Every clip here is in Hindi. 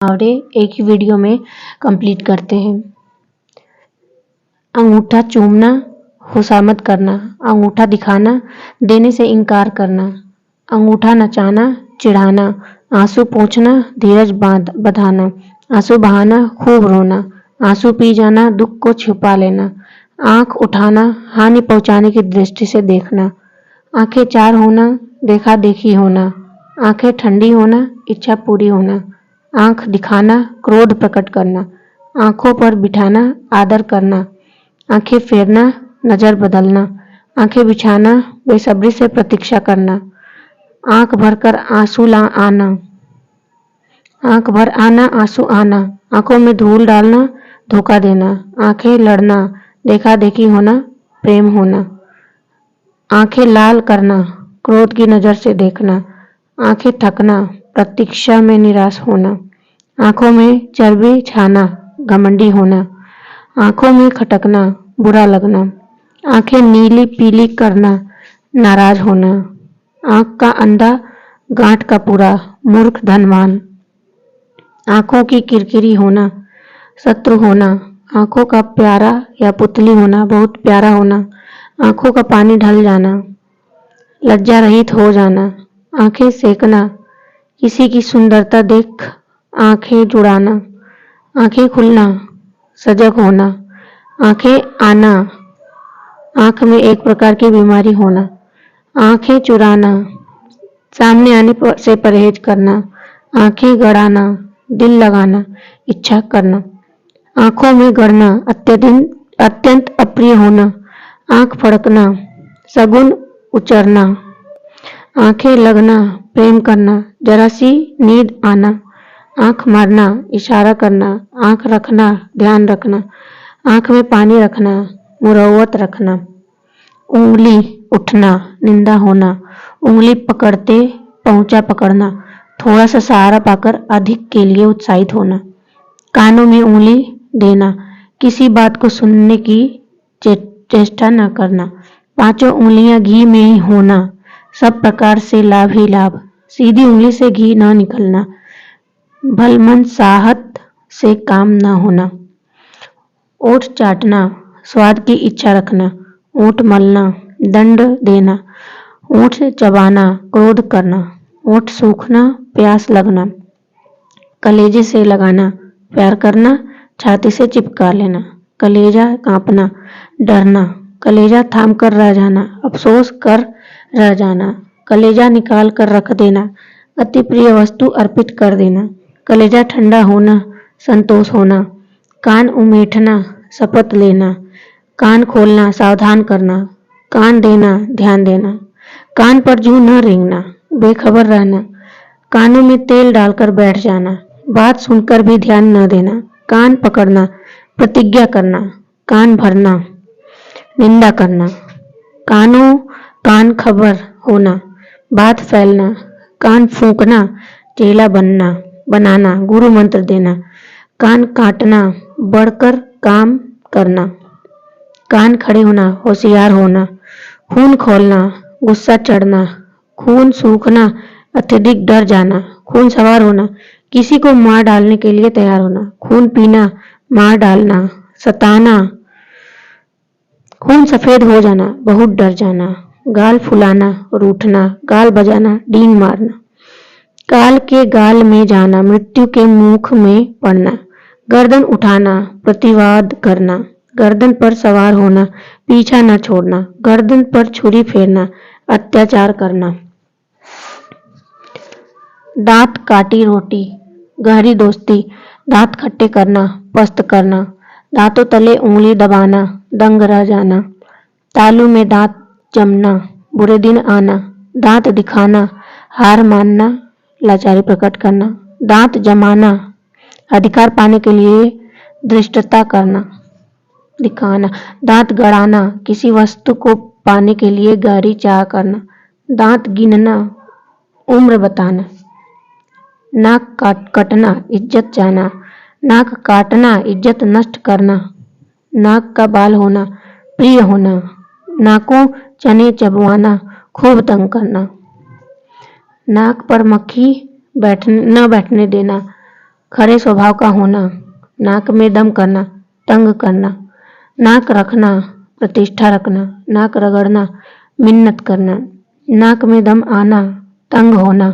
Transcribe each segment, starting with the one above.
मुहावरे एक ही वीडियो में कंप्लीट करते हैं। अंगूठा चूमना, खुशामद करना, अंगूठा दिखाना, देने से इनकार करना, अंगूठा नचाना, चिढ़ाना, आंसू पोंछना, धीरज बंधाना, आंसू बहाना, खूब रोना, आंसू पी जाना, दुख को छुपा लेना, आंख उठाना, हानि पहुंचाने की दृष्टि से देखना, आंखें चार होना, देखा देखी होना, आंखें ठंडी होना, इच्छा पूरी होना, आंख दिखाना, क्रोध प्रकट करना, आंखों पर बिठाना, आदर करना, आंखें फेरना, नजर बदलना, आंखें बिछाना, बेसब्री से प्रतीक्षा करना, आंख भरकर आंसू ला आना, आंख भर आना, आंसू आना, आंखों में धूल डालना, धोखा देना, आंखें लड़ना, देखा देखी होना, प्रेम होना, आंखें लाल करना, क्रोध की नजर से देखना, आंखें थकना, प्रतीक्षा में निराश होना, आंखों में चर्बी छाना, घमंडी होना, आंखों में खटकना, बुरा लगना, आंखें नीली पीली करना, नाराज होना, आंख का अंधा, गांठ का पूरा, मूर्ख धनवान, आंखों की किरकिरी होना, शत्रु होना, आंखों का प्यारा या पुतली होना, बहुत प्यारा होना, आंखों का पानी ढल जाना, लज्जा रहित हो जाना, आंखें सेकना, किसी की सुंदरता देख आंखें जुड़ाना, आंखें खुलना, सजग होना, आंखें आना, आंख में एक प्रकार की बीमारी होना, आंखें चुराना, सामने आने से परहेज करना, आंखें गड़ाना, दिल लगाना, इच्छा करना, आंखों में गड़ना, अत्यंत अप्रिय होना, आंख फड़कना, सगुन उचरना, आंखें लगना, प्रेम करना, जरा सी नींद आना, आंख मारना, इशारा करना, आंख रखना, ध्यान रखना, आंख में पानी रखना, मुरव्वत रखना, उंगली उठना, निंदा होना, उंगली पकड़ते पहुंचा पकड़ना, थोड़ा सा सहारा पाकर अधिक के लिए उत्साहित होना, कानों में उंगली देना, किसी बात को सुनने की चेष्टा न करना, पांचों उंगलियां घी में ही होना, सब प्रकार से लाभ ही लाभ, सीधी उंगली से घी न निकलना, भलमन साहत से काम न होना, ओठ चाटना, स्वाद की इच्छा रखना, ओठ मलना, दंड देना, ओठ चबाना, क्रोध करना, ओठ सूखना, प्यास लगना, कलेजे से लगाना, प्यार करना, छाती से चिपका लेना, कलेजा कांपना, डरना, कलेजा थाम कर रह जाना, अफसोस कर रह जाना, कलेजा निकाल कर रख देना, अति प्रिय वस्तु अर्पित कर देना, कलेजा ठंडा होना, संतोष होना, कान उमेठना, शपथ लेना, कान खोलना, सावधान करना, कान देना, ध्यान देना, कान पर जूं न रेंगना, बेखबर रहना, कानों में तेल डालकर बैठ जाना, बात सुनकर भी ध्यान न देना, कान पकड़ना, प्रतिज्ञा करना, कान भरना, निंदा करना, कान खबर होना, बात फैलना, कान फूंकना, चेला बनाना, गुरु मंत्र देना, कान काटना, बढ़कर काम करना, कान खड़े होना, होशियार होना, खून खोलना, गुस्सा चढ़ना, खून सूखना, अत्यधिक डर जाना, खून सवार होना, किसी को मार डालने के लिए तैयार होना, खून पीना, मार डालना, सताना, खून सफेद हो जाना, बहुत डर जाना, गाल फुलाना, रूठना, गाल बजाना, डींग मारना, काल के गाल में जाना, मृत्यु के मुख में पड़ना, गर्दन उठाना, प्रतिवाद करना, गर्दन पर सवार होना, पीछा न छोड़ना, गर्दन पर छुरी फेरना, अत्याचार करना, दांत काटी रोटी, गहरी दोस्ती, दांत खट्टे करना, पस्त करना, दांतों तले उंगली दबाना, दंग रह जाना, तालू में दांत जमना, बुरे दिन आना, दांत दिखाना, हार मानना, लाचारी प्रकट करना, दांत जमाना, अधिकार पाने के लिए धृष्टता करना, दिखाना, दांत गड़ाना, किसी वस्तु को पाने के लिए गहरी चाह करना, दांत गिनना, उम्र बताना, नाक कटना, इज्जत जाना, नाक काटना, इज्जत नष्ट करना, नाक का बाल होना, प्रिय होना, नाकों चने चबवाना, खूब तंग करना, नाक पर मक्खी न बैठने देना, खरे स्वभाव का होना, नाक में दम करना, तंग करना, नाक रखना, प्रतिष्ठा रखना, नाक रगड़ना, मिन्नत करना, नाक में दम आना, तंग होना,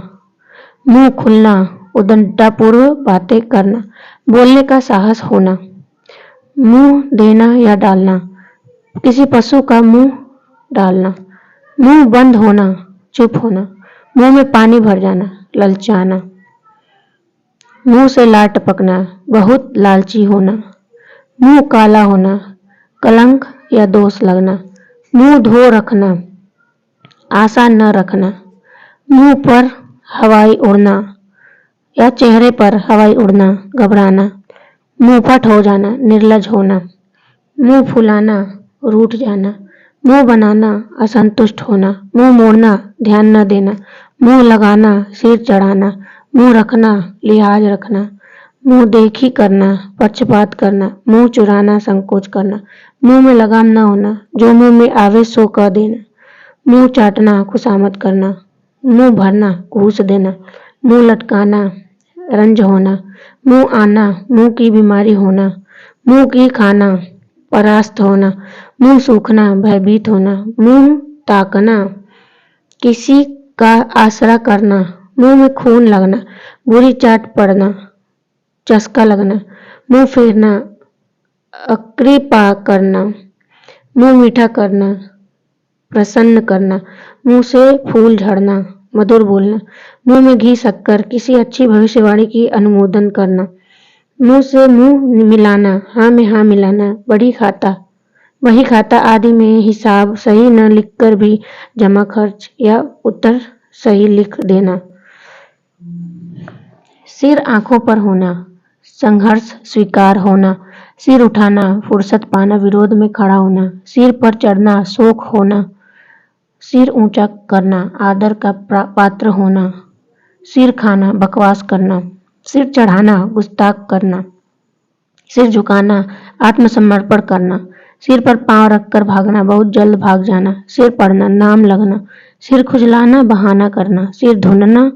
मुंह खुलना, उद्दंडतापूर्व बातें करना, बोलने का साहस होना, मुंह देना या डालना, किसी पशु का मुंह डालना, मुंह बंद होना, चुप होना, मुंह में पानी भर जाना, ललचाना, मुंह से लार टपकना, बहुत लालची होना, मुंह काला होना, कलंक या दोष लगना, मुंह धो रखना, आशा न रखना, मुंह पर हवाई उड़ना या चेहरे पर हवाई उड़ना, घबराना, मुंहफट हो जाना, निर्लज होना, मुंह फुलाना, रूठ जाना, मुंह बनाना, असंतुष्ट होना, मुंह मोड़ना, ध्यान न देना, मुंह लगाना, सिर चढ़ाना, मुंह रखना, लिहाज रखना, मुंह देखी करना, पक्षपात करना, मुंह चुराना, संकोच करना, मुंह में लगाम न होना, जो मुंह में आवे सो कह देना, मुंह चाटना, खुशामद करना, मुंह भरना, घूस देना, मुंह लटकाना, रंज होना, मुंह आना, मुंह की बीमारी होना, मुंह की खाना, परास्त होना, मुंह सूखना, भयभीत होना, मुंह ताकना, किसी का आसरा करना, मुंह में खून लगना, बुरी चाट पड़ना, चस्का लगना, मुंह फेरना, अकृपा करना, मुंह मीठा करना, प्रसन्न करना, मुंह से फूल झड़ना, मधुर बोलना, मुंह में घी शक्कर, किसी अच्छी भविष्यवाणी की अनुमोदन करना, मुंह से मुंह मिलाना, हाँ में हाँ मिलाना, बही खाता आदि में हिसाब सही न लिखकर भी जमा खर्च या उत्तर सही लिख देना। सिर आंखों पर होना, संघर्ष स्वीकार होना, सिर उठाना, फुर्सत पाना, विरोध में खड़ा होना, सिर पर चढ़ना, शोक होना, सिर ऊंचा करना, आदर का पात्र होना, सिर खाना, बकवास करना, सिर चढ़ाना, गुस्ताख करना, सिर झुकाना, आत्मसमर्पण करना, सिर पर पांव रखकर भागना, बहुत जल्द भाग जाना, सिर पड़ना, नाम लगना, सिर खुजलाना, बहाना करना, सिर धुनना,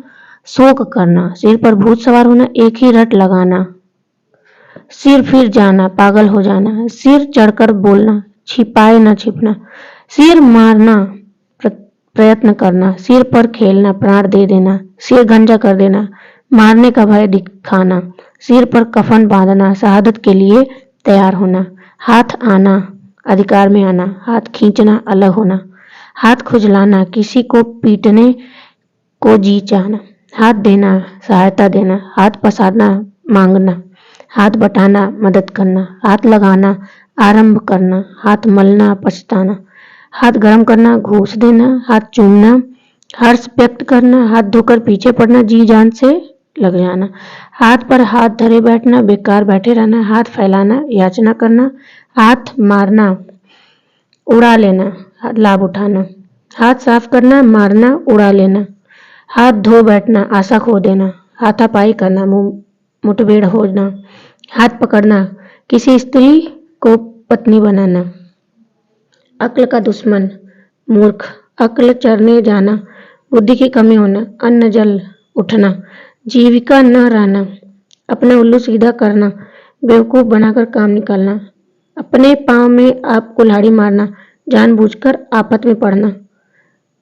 शोक करना, सिर पर भूत सवार होना, एक ही रट लगाना, सिर फिर जाना, पागल हो जाना, सिर चढ़कर बोलना, छिपाए न छिपना, सिर मारना, प्रयत्न करना, सिर पर खेलना, प्राण दे देना, सिर गंजा कर देना, मारने का भय दिखाना, सिर पर कफन बांधना, शहादत के लिए तैयार होना, हाथ आना, अधिकार में आना, हाथ खींचना, अलग होना, हाथ खुजलाना, किसी को पीटने को जी चाहना, हाथ देना, सहायता देना, हाथ पसारना, मांगना, हाथ बटाना, मदद करना, हाथ लगाना, आरंभ करना, हाथ मलना, पछताना, हाथ गर्म करना, घूस देना, हाथ चूमना, हर्ष व्यक्त करना, हाथ धोकर पीछे पड़ना, जी जान से लग जाना, हाथ पर हाथ धरे बैठना, बेकार बैठे रहना, हाथ फैलाना, याचना करना, हाथ मारना, उड़ा लेना, लाभ उठाना, हाथ साफ करना, मारना, उड़ा लेना, हाथ धो बैठना, आशा खो देना, हाथापाई करना, मुठभेड़ होना, हाथ पकड़ना, किसी स्त्री को पत्नी बनाना, अक्ल का दुश्मन, मूर्ख, अक्ल चरने जाना, बुद्धि की कमी होना, अन्न जल उठना, जीविका न रहना, अपना उल्लू सीधा करना, बेवकूफ बनाकर काम निकालना, अपने पांव में आप कुल्हाड़ी मारना, जानबूझकर आफत में पड़ना,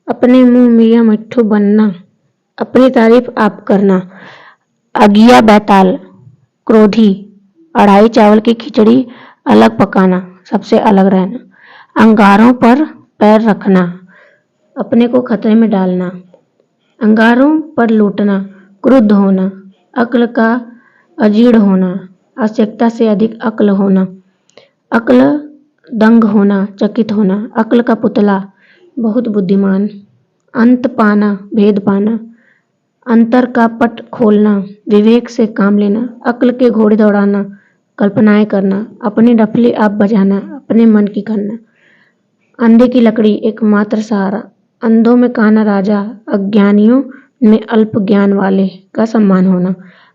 अपने मुंह मियां मिट्ठू बनना, अपनी तारीफ आप करना, अगिया बैताल, क्रोधी, अढ़ाई चावल की खिचड़ी अलग पकाना, सबसे अलग रहना, अंगारों पर पैर रखना, अपने को खतरे में डालना, अंगारों पर लूटना, क्रुद्ध होना, अक्ल का अजीर्ण होना, आवश्यकता से अधिक अक्ल होना, अक्ल दंग होना, चकित होना, अक्ल का पुतला, बहुत बुद्धिमान, अंत पाना, भेद पाना, अंतर का पट खोलना, विवेक से काम लेना, अक्ल के घोड़े दौड़ाना, कल्पनाएं करना, अपनी डफली आप बजाना, अपने मन की करना, अंधे की लकड़ी एकमात्र सहारा, अंधों में काना राजा, अज्ञानियों में अल्प ज्ञान वाले का सम्मान होना,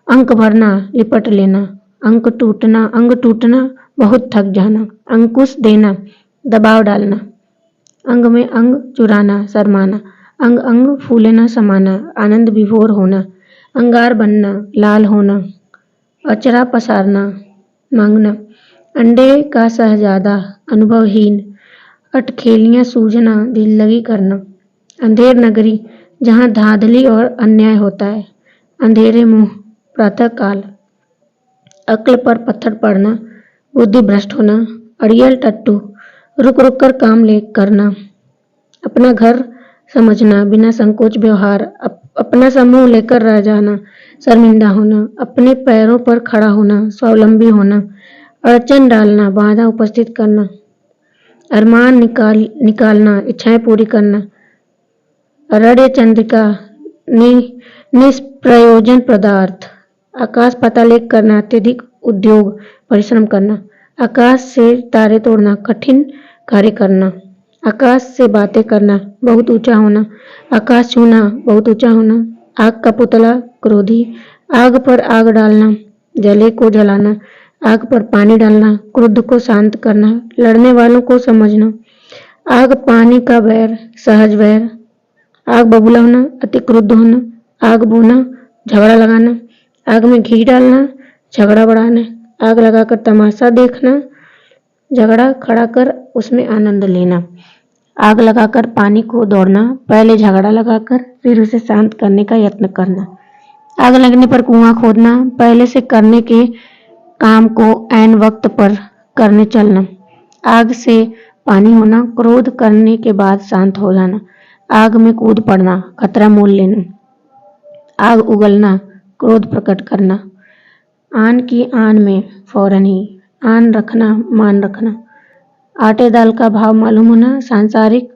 अंक भरना, लिपट लेना, अंग टूटना, बहुत थक जाना, अंकुश देना, दबाव डालना, अंग में अंग चुराना, शर्माना, अंग अंग फूले न समाना, आनंद विभोर होना, अंगार बनना, लाल होना, अचरा पसारना मांगना, अंडे का शहजादा अनुभवहीन, अटखेलियां सूझना दिल लगी करना, अंधेर नगरी जहाँ धांधली और अन्याय होता है, अंधेरे मुंह प्रातः काल, अक्ल पर पत्थर पड़ना, बुद्धि भ्रष्ट होना, अड़ियल टट्टू, रुक रुक कर काम ले करना, अपना घर समझना बिना संकोच व्यवहार, अपना समूह लेकर रह जाना, शर्मिंदा होना, अपने पैरों पर खड़ा होना, स्वावलंबी होना, अड़चन डालना, बाधा उपस्थित करना, अरमान निकालना, इच्छाएं पूरी करना, रड्य चंद्रिका, निष्प्रयोजन पदार्थ, आकाश पाताल एक करना, अत्यधिक उद्योग, परिश्रम करना, आकाश से तारे तोड़ना, कठिन कार्य करना, आकाश से बातें करना, बहुत ऊंचा होना, आकाश छूना, बहुत ऊंचा होना, आग का पुतला, क्रोधी, आग पर आग डालना, जले को जलाना, आग पर पानी डालना, क्रोध को शांत करना, लड़ने वालों को समझना, आग पानी का वैर, सहज वैर, आग बबूला होना, अति क्रुद्ध होना, आग बोना, झगड़ा लगाना, आग में घी डालना, झगड़ा बढ़ाना, आग लगाकर तमाशा देखना, झगड़ा खड़ा कर उसमें आनंद लेना, आग लगाकर पानी को दौड़ना, पहले झगड़ा लगाकर फिर उसे शांत करने का यत्न करना, आग लगने पर कुआं खोदना, पहले से करने के काम को ऐन वक्त पर करने चलना, आग से पानी होना, क्रोध करने के बाद शांत हो जाना, आग में कूद पड़ना, खतरा मोल लेना, आग उगलना, क्रोध प्रकट करना, आन की आन में फौरन ही, आन रखना, मान रखना, आटे दाल का भाव मालूम होना, सांसारिक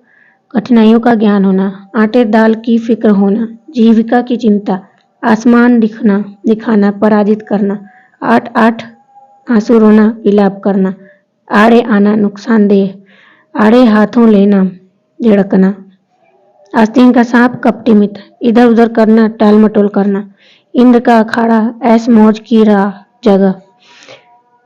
कठिनाइयों का ज्ञान होना, आटे दाल की फिक्र होना, जीविका की चिंता, आसमान दिखाना, पराजित करना, आठ आठ आंसू रोना, विलाप करना, आड़े आना, नुकसानदेह, आड़े हाथों लेना, झिड़कना, आस्तीन का सांप, कपटी मित्र, इधर उधर करना, टाल मटोल करना, इंद्र का अखाड़ा, ऐस मौज की राह जगह,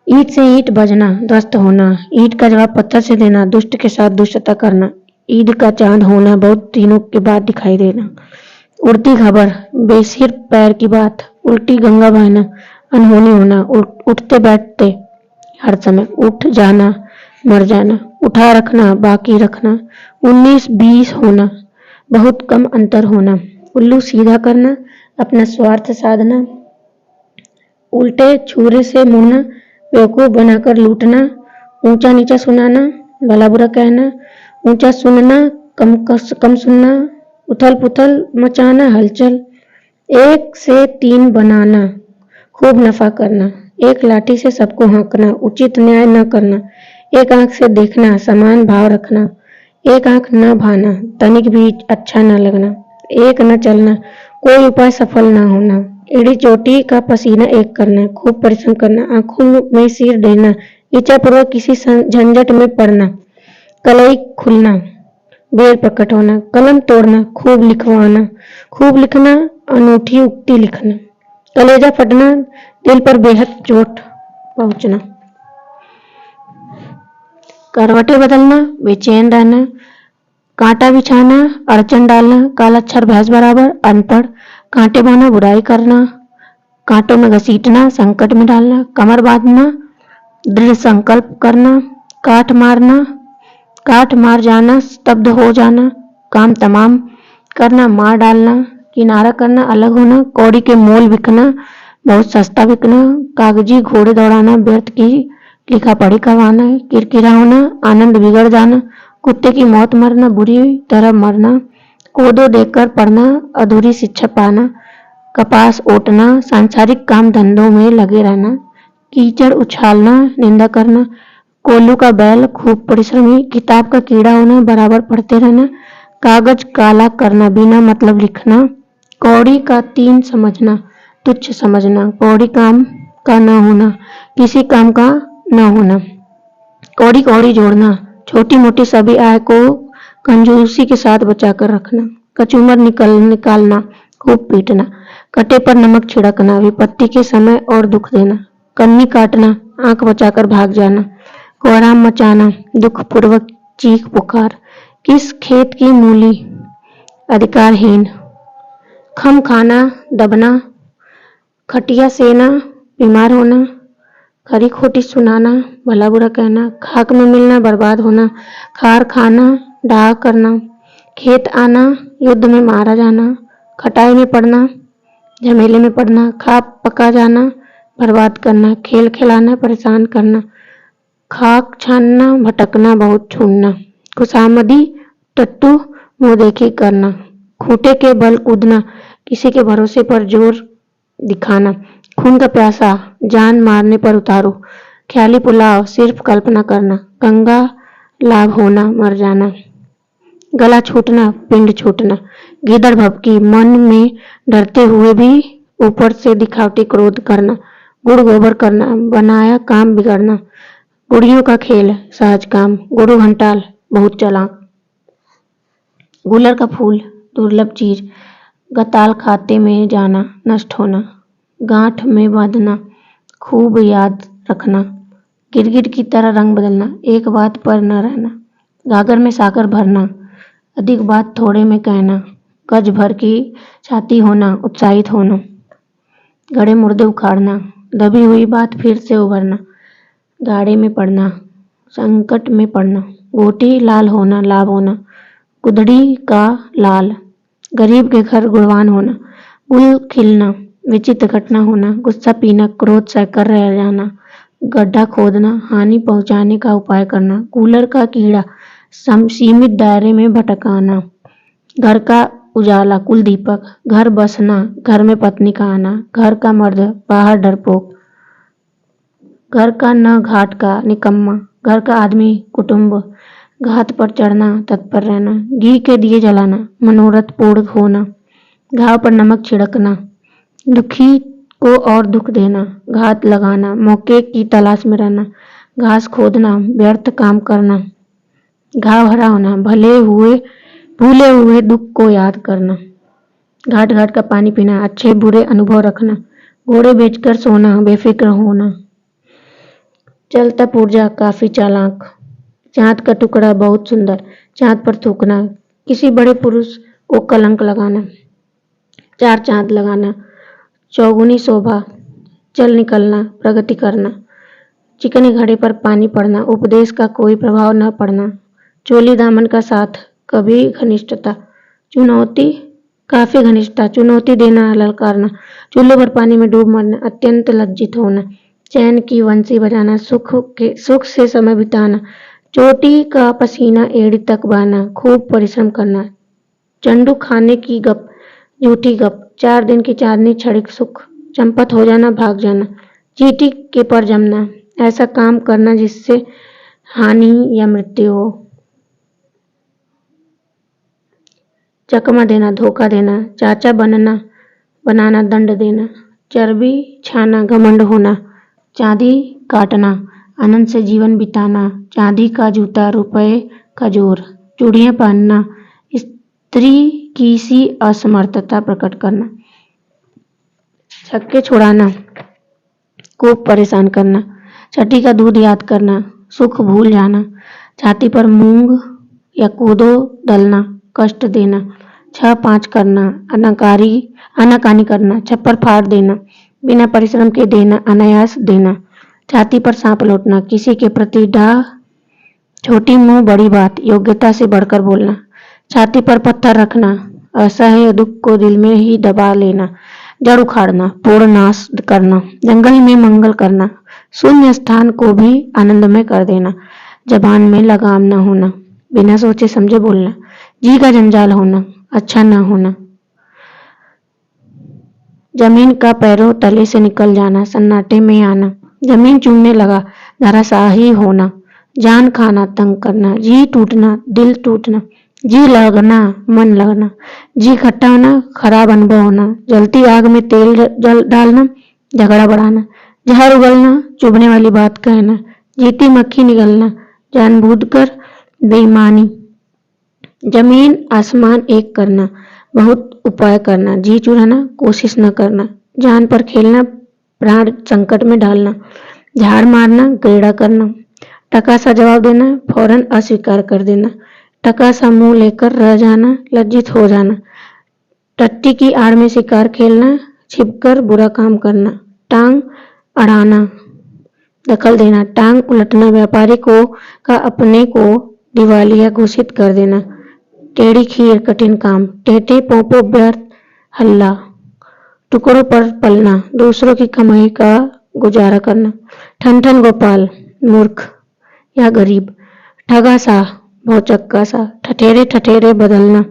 ईंट से ईंट बजना, ध्वस्त होना, ईंट का जवाब पत्थर से देना, दुष्ट के साथ दुष्टता करना, ईद का चांद होना, बहुत दिनों के बाद दिखाई देना, उड़ती खबर, बेसिर पैर की बात, उल्टी गंगा बहना, अनहोनी होना, उठते बैठते हर समय, उठ जाना, मर जाना, उठा रखना, बाकी रखना, 19-20 होना, बहुत कम अंतर होना, उल्लू सीधा करना, अपना स्वार्थ साधना, उल्टे छुरे से मुड़ना, बेवकूफ बनाकर लूटना, ऊंचा नीचा सुनाना, भला बुरा कहना, ऊंचा सुनना, कम सुनना, उथल पुथल मचाना, हलचल, 1 से 3 बनाना, खूब नफा करना, एक लाठी से सबको हाँकना, उचित न्याय न करना, एक आंख से देखना, समान भाव रखना, एक आंख न भाना, तनिक भी अच्छा न लगना, एक न चलना, कोई उपाय सफल न होना, एड़ी चोटी का पसीना एक करना, खूब परिश्रम करना, आंखों में सिर देना, इच्छापूर्वक किसी झंझट में पड़ना, कलई खुलना, बेर प्रकट होना, कलम तोड़ना, खूब लिखवाना, खूब लिखना, अनूठी उक्ति लिखना, कलेजा फटना, दिल पर बेहद चोट पहुंचना, करवटें बदलना, बेचैन रहना, कांटा बिछाना, अड़चन डालना, काला अक्षर भैंस बराबर, अनपढ़, कांटे बोना, बुराई करना, कांटों में घसीटना, संकट में डालना, कमर बांधना, दृढ़ संकल्प करना, काट मार जाना, स्तब्ध हो जाना, काम तमाम करना, मार डालना, किनारा करना, अलग होना, कौड़ी के मोल बिकना, बहुत सस्ता बिकना, कागजी घोड़े दौड़ाना, व्यर्थ की लिखा पढ़ी करवाना, किरकिरा होना, आनंद बिगड़ जाना, कुत्ते की मौत मरना, बुरी तरह मरना, कोदो देखकर पढ़ना, अधूरी शिक्षा पाना, कपास ओटना, सांसारिक काम धंधों में लगे रहना, कीचड़ उछालना, निंदा करना, कोल्लू का बैल, खूब परिश्रमी, किताब का कीड़ा होना, बराबर पढ़ते रहना, कागज काला करना, बिना मतलब लिखना, कौड़ी का 3 समझना, तुच्छ समझना, कौड़ी काम का न होना, किसी काम का न होना, कौड़ी कौड़ी जोड़ना, छोटी मोटी सभी आय को कंजूसी के साथ बचाकर रखना, कचूमर निकालना, खूब पीटना, कटे पर नमक छिड़कना, विपत्ति के समय और दुख देना, कन्नी काटना, आंख बचाकर भाग जाना, कोहराम मचाना, दुख पूर्वक चीख पुकार, किस खेत की मूली, अधिकारहीन, खम खाना, दबना, खटिया सेना, बीमार होना, खरी खोटी सुनाना, भला बुरा कहना, खाक में मिलना, बर्बाद होना, खार खाना, डाह करना, खेत आना, युद्ध में मारा जाना, खटाई में पड़ना, झमेले में पड़ना, खा पका जाना, बर्बाद करना, खेल खिलाना, परेशान करना, खाक छानना, भटकना, बहुत छूना, खुशामदी, टट्टू, मुंह देखी करना, खूंटे के बल कूदना, किसी के भरोसे पर जोर दिखाना, खून का प्यासा, जान मारने पर उतारो, ख्याली पुलाव, सिर्फ कल्पना करना, गंगा लाभ होना, मर जाना, गला छूटना, पिंड छूटना, गीदड़ भभकी, मन में डरते हुए भी ऊपर से दिखावटी क्रोध करना, गुड़ गोबर करना, बनाया काम बिगड़ना, गुड़ियों का खेल, सहज काम, गुरु घंटाल, बहुत चालाक, गुलर का फूल, दुर्लभ चीज, गताल खाते में जाना, नष्ट होना, गांठ में बांधना, खूब याद रखना, गिरगिट की तरह रंग बदलना, एक बात पर न रहना, गागर में साकर भरना, अधिक बात थोड़े में कहना, गज भर की छाती होना, उत्साहित होना, गड़े मुर्दे उखाड़ना, दबी हुई बात फिर से उभरना, गाड़े में पड़ना, संकट में पड़ना, गोटी लाल होना, लाभ होना, गुदड़ी का लाल, गरीब के घर गुणवान होना, गुल खिलना, विचित्र घटना होना, गुस्सा पीना, क्रोध सहकर रह जाना, गड्ढा खोदना, हानि पहुंचाने का उपाय करना, कूलर का कीड़ा, सीमित दायरे में भटकाना, घर का उजाला, कुल दीपक, घर बसना, घर में पत्नी का आना, घर का मर्द, बाहर डरपोक, घर का न घाट का निकम्मा, घर का आदमी, कुटुंब, घात पर चढ़ना, तत्पर रहना, घी के दिए जलाना, मनोरथ पूर्ण होना, घाव पर नमक छिड़कना, दुखी को और दुख देना, घात लगाना, मौके की तलाश में रहना, घास खोदना, व्यर्थ काम करना, घाव हरा होना, भूले हुए दुख को याद करना, घाट घाट का पानी पीना, अच्छे बुरे अनुभव रखना, घोड़े बेचकर सोना, बेफिक्र होना, चलता पुर्जा, काफी चालाक, चांद का टुकड़ा, बहुत सुंदर, चांद पर थूकना, किसी बड़े पुरुष को कलंक लगाना, चार चांद लगाना, चौगुनी शोभा, चल निकलना, प्रगति करना, चिकने घड़े पर पानी पड़ना, उपदेश का कोई प्रभाव न पड़ना, चोली दामन का साथ, कभी घनिष्ठता, चुनौती, काफी घनिष्ठता, चुनौती देना, ललकारना, चूल्हे पर पानी में डूब मरना, अत्यंत लज्जित होना, चैन की वंशी बजाना, सुख से समय बिताना, चोटी का पसीना एड़ी तक बहाना, खूब परिश्रम करना, चंडू खाने की गप, झूठी गप, 4 दिन की चांदनी, क्षणिक सुख, चंपत हो जाना, भाग जाना, चींटी के पर जमना, ऐसा काम करना जिससे हानि या मृत्यु हो, चकमा देना, धोखा देना, चाचा बनाना, दंड देना, चर्बी छाना, घमंड होना, चांदी काटना, आनंद से जीवन बिताना, चांदी का जूता, रुपए का जोर, चूड़ियां पहनना, स्त्री की सी असमर्थता प्रकट करना, छक्के छुड़ाना, खूब परेशान करना, छठी का दूध याद करना, सुख भूल जाना, छाती पर मूंग या कूदो दलना, कष्ट देना, 6-5 करना, आनाकानी करना, छप्पर फाड़ देना, बिना परिश्रम के देना, अनायास देना, छाती पर सांप लौटना, किसी के प्रति डाह, छोटी मुंह बड़ी बात, योग्यता से बढ़कर बोलना, छाती पर पत्थर रखना, असह्य दुख को दिल में ही दबा लेना, जड़ उखाड़ना, पूर्ण नाश करना, जंगल में मंगल करना, शून्य स्थान को भी आनंदमय कर देना, जबान में लगाम न होना, बिना सोचे समझे बोलना, जी का जंजाल होना, अच्छा न होना, जमीन का पैरों तले से निकल जाना, सन्नाटे में आना, जमीन चूमने लगा, धराशाही होना, जान खाना, तंग करना, जी टूटना, दिल टूटना, जी लगना, मन लगना, जी खट्टा होना, खराब अनुभव होना, जलती आग में तेल डालना, झगड़ा बढ़ाना, जहर उगलना, चुभने वाली बात कहना, जीती मक्खी निगलना, जानबूझकर बेईमानी, जमीन आसमान एक करना, बहुत उपाय करना, जी चुराना, कोशिश न करना, जान पर खेलना, प्राण संकट में डालना, झाड़ मारना, गेड़ा करना, टका सा जवाब देना, फौरन अस्वीकार कर देना, टका सा मुंह लेकर रह जाना, लज्जित हो जाना, टट्टी की आड़ में शिकार खेलना, छिपकर बुरा काम करना, टांग अड़ाना, दखल देना, टांग उलटना, व्यापारी को का अपने को दिवालिया घोषित कर देना, टेढ़ी खीर कठिन काम, टेढ़े पोंपो व्यर्थ हल्ला, टुकड़ों पर पलना, दूसरों की कमाई का गुजारा करना, ठन गोपाल, मूर्ख या गरीब, ठगा सा, भौचक्का सा, ठठेरे ठठेरे बदलना,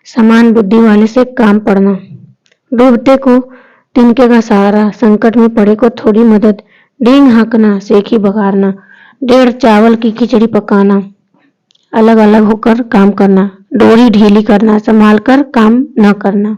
समान बुद्धि वाले से काम पड़ना, डूबते को तिनके का सहारा, संकट में पड़े को थोड़ी मदद, डींग हाँकना, सेखी बघारना, डेढ़ चावल की खिचड़ी पकाना, अलग अलग होकर काम करना, डोरी ढीली करना, संभाल कर काम न करना।